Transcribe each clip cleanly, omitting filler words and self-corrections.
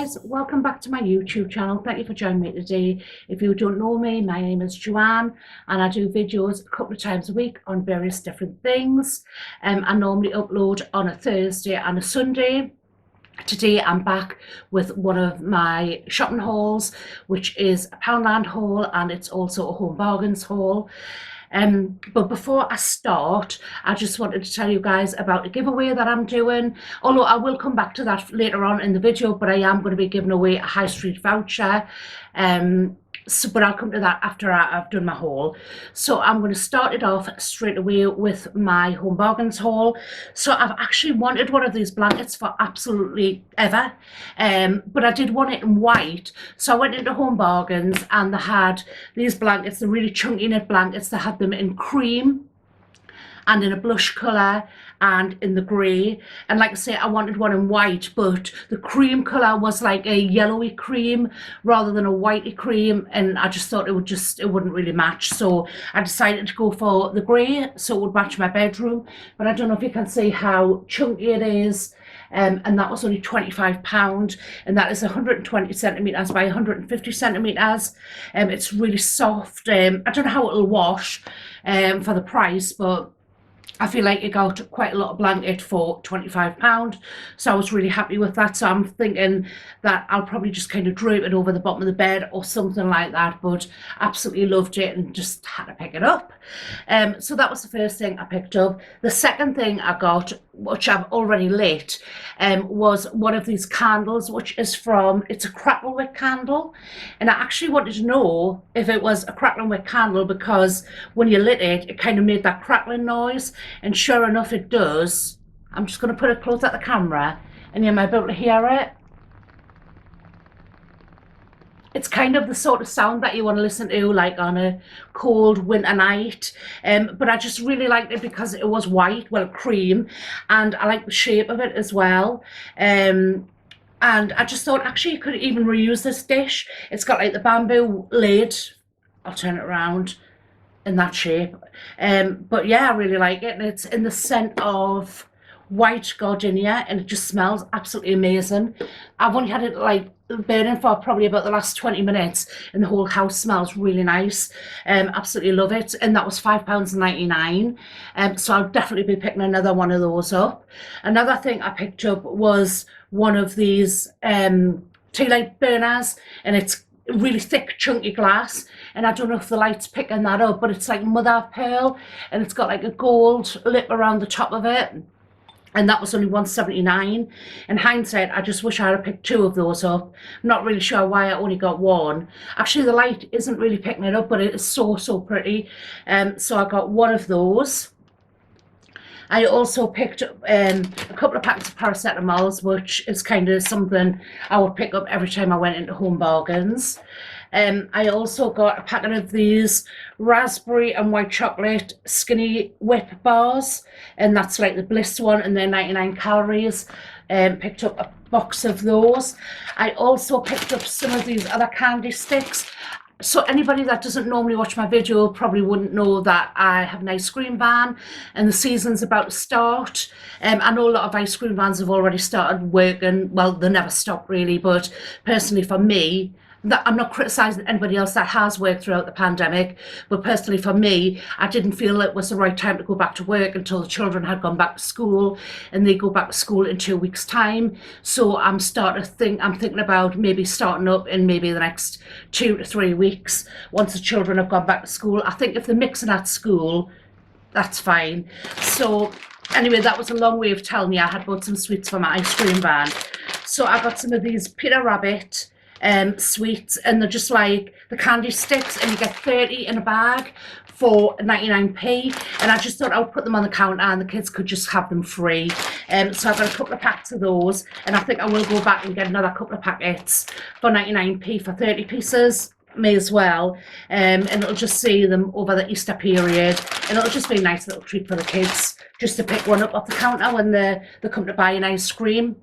guys, welcome back to my YouTube channel. Thank you for joining me today. If you don't know me, my name is Joanne and I do videos a couple of times a week on various different things. I normally upload on a Thursday and a Sunday. Today I'm back with one of my shopping hauls, which is a Poundland haul, and it's also a Home Bargains haul. But before I start, I just wanted to tell you guys about a giveaway that I'm doing, although I will come back to that later on in the video, but I am going to be giving away a high street voucher. But I'll come to that after I've done my haul. So I'm going to start it off straight away with my Home Bargains haul. So I've actually wanted one of these blankets for absolutely ever, but I did want it in white. So I went into Home Bargains and they had these blankets, the really chunky knit blankets. They had them in cream and in a blush colour and in the grey, and like I say, I wanted one in white, but the cream colour was like a yellowy cream rather than a whitey cream, and I just thought it wouldn't really match, so I decided to go for the grey so it would match my bedroom. But I don't know if you can see how chunky it is. And that was only £25, and that is 120 centimetres by 150 centimetres. It's really soft. I don't know how it'll wash for the price, but I feel like you got quite a lot of blanket for £25, so I was really happy with that. So I'm thinking that I'll probably just kind of drape it over the bottom of the bed or something like that, but absolutely loved it and just had to pick it up. So that was the first thing I picked up. The second thing I got, which I've already lit, was one of these candles, which is it's a crackle wick candle, and I actually wanted to know if it was a crackling wick candle because when you lit it, it kind of made that crackling noise, and sure enough it does. I'm just going to put it close at the camera and you might be able to hear it. It's kind of the sort of sound that you want to listen to like on a cold winter night, but I just really liked it because it was white, well, cream, and I like the shape of it as well. And I just thought actually you could even reuse this dish. It's got like the bamboo lid. I'll turn it around in that shape. But yeah, I really like it, and it's in the scent of white gardenia, and it just smells absolutely amazing. I've only had it like burning for probably about the last 20 minutes and the whole house smells really nice. Absolutely love it, and that was £5.99. So I'll definitely be picking another one of those up. Another thing I picked up was one of these tea light burners, and it's really thick chunky glass, and I don't know if the light's picking that up, but it's like mother of pearl, and it's got like a gold lip around the top of it, and that was only £1.79. In hindsight, I just wish I had picked two of those up. I'm not really sure why I only got one. Actually, the light isn't really picking it up, but it is so pretty. So I got one of those. I also picked up a couple of packets of paracetamols, which is kind of something I would pick up every time I went into Home Bargains. I also got a packet of these raspberry and white chocolate skinny whip bars, and that's like the Bliss one, and they're 99 calories. Picked up a box of those. I also picked up some of these other candy sticks. So anybody that doesn't normally watch my video probably wouldn't know that I have an ice cream van and the season's about to start. I know a lot of ice cream vans have already started working. Well, they never stop really, but personally for me, I'm not criticising anybody else that has worked throughout the pandemic, but personally for me, I didn't feel it was the right time to go back to work until the children had gone back to school, and they go back to school in 2 weeks' time. So I'm thinking about maybe starting up in maybe the next 2 to 3 weeks once the children have gone back to school. I think if they're mixing at school, that's fine. So anyway, that was a long way of telling you I had bought some sweets for my ice cream van. So I got some of these Peter Rabbit sweets, and they're just like the candy sticks, and you get 30 in a bag for 99p, and I just thought I would put them on the counter and the kids could just have them free. So I've got a couple of packs of those, and I think I will go back and get another couple of packets for 99p for 30 pieces. May as well, and it'll just see them over the Easter period, and it'll just be a nice little treat for the kids just to pick one up off the counter when they come to buy an ice cream.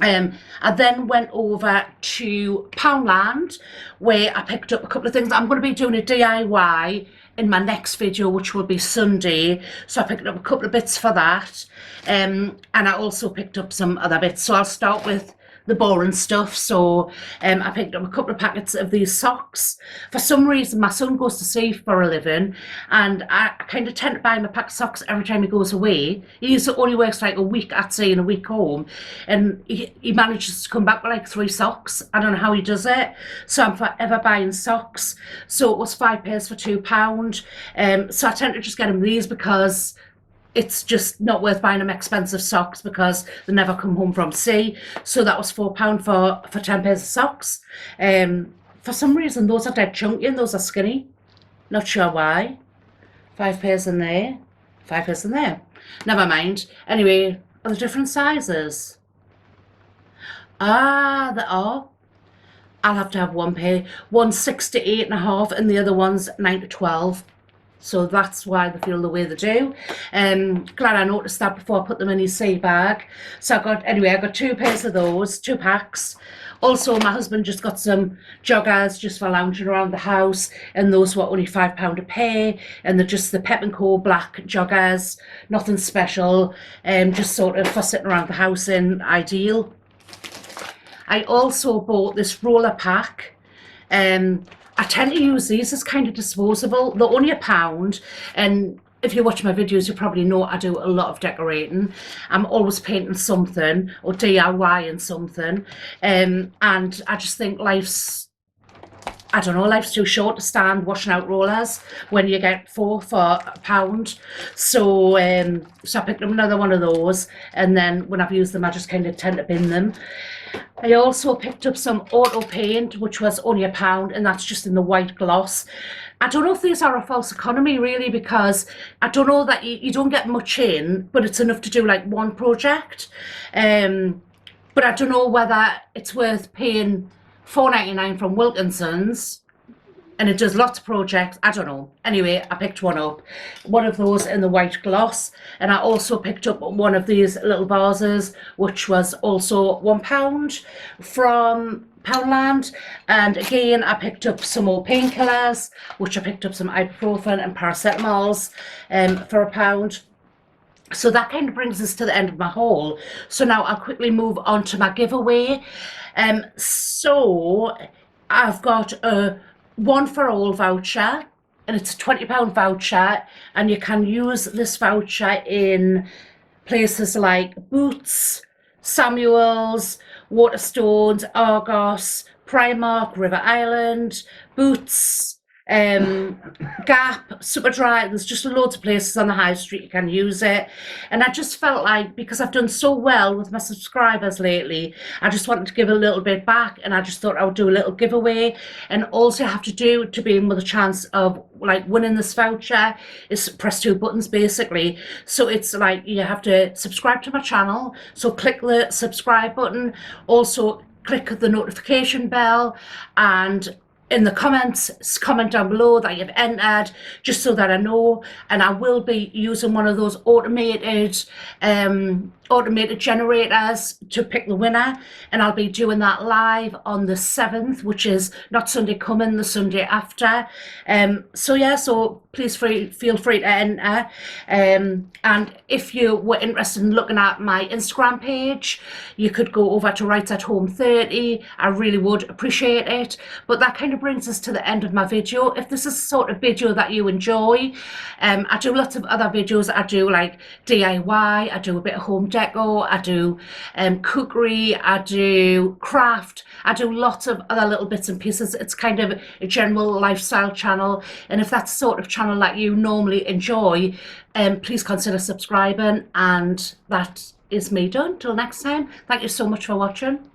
I then went over to Poundland, where I picked up a couple of things. I'm going to be doing a DIY in my next video, which will be Sunday, so I picked up a couple of bits for that, and I also picked up some other bits. So I'll start with the boring stuff. So I picked up a couple of packets of these socks. For some reason, my son goes to sea for a living, and I kind of tend to buy him a pack of socks every time he goes away. He only works like a week at sea and a week home, and he manages to come back with like 3 socks. I don't know how he does it. So I'm forever buying socks. So it was 5 pairs for £2. So I tend to just get him these because it's just not worth buying them expensive socks because they never come home from sea. So that was £4 for 10 pairs of socks. For some reason, those are dead chunky and those are skinny. Not sure why. 5 pairs in there, 5 pairs in there. Never mind. Anyway, are the different sizes? Ah, they are. I'll have to have one pair. One's 6 to 8.5 and the other one's 9 to 12. So that's why they feel the way they do. Glad I noticed that before I put them in his sea bag. So I got 2 pairs of those, 2 packs. Also, my husband just got some joggers just for lounging around the house, and those were only £5 a pair, and they're just the Pep & Co black joggers, nothing special, just sort of for sitting around the house in, ideal. I also bought this roller pack. I tend to use these as kind of disposable. They're only £1, and if you watch my videos, you probably know I do a lot of decorating. I'm always painting something or DIYing something, and I just think life's too short to stand washing out rollers when you get 4 for £1. So I picked up another one of those, and then when I've used them, I just kind of tend to bin them. I also picked up some auto paint, which was only £1, and that's just in the white gloss. I don't know if these are a false economy, really, because I don't know that you don't get much in, but it's enough to do like one project. But I don't know whether it's worth paying £4.99 from Wilkinson's, and it does lots of projects. I don't know. Anyway, I picked one up, one of those in the white gloss, and I also picked up one of these little vases, which was also £1 from Poundland. And again, I picked up some more painkillers, which I picked up some ibuprofen and paracetamols for £1. So that kind of brings us to the end of my haul. So now I'll quickly move on to my giveaway. So I've got a 1 for all voucher, and it's a £20 voucher, and you can use this voucher in places like Boots, Samuel's, Waterstones, Argos, Primark, River Island, Boots, Gap, Superdry. There's just loads of places on the high street you can use it. And I just felt like, because I've done so well with my subscribers lately, I just wanted to give a little bit back, and I just thought I would do a little giveaway. And all you have to do to be in with a chance of like winning this voucher is press 2 buttons basically. So it's like you have to subscribe to my channel, so click the subscribe button, also click the notification bell, and in the comments, comment down below that you've entered, just so that I know. And I will be using one of those automated generators to pick the winner, and I'll be doing that live on the 7th, which is not Sunday coming, the Sunday after. So please feel free to enter. And if you were interested in looking at my Instagram page, you could go over to Writes at Home 30. I really would appreciate it. But that kind of brings us to the end of my video. If this is the sort of video that you enjoy, I do lots of other videos. I do like DIY, I do a bit of home decor, I do cookery, I do craft, I do lots of other little bits and pieces. It's kind of a general lifestyle channel, and if that's the sort of channel that you normally enjoy, please consider subscribing. And that is me done. Till next time, thank you so much for watching.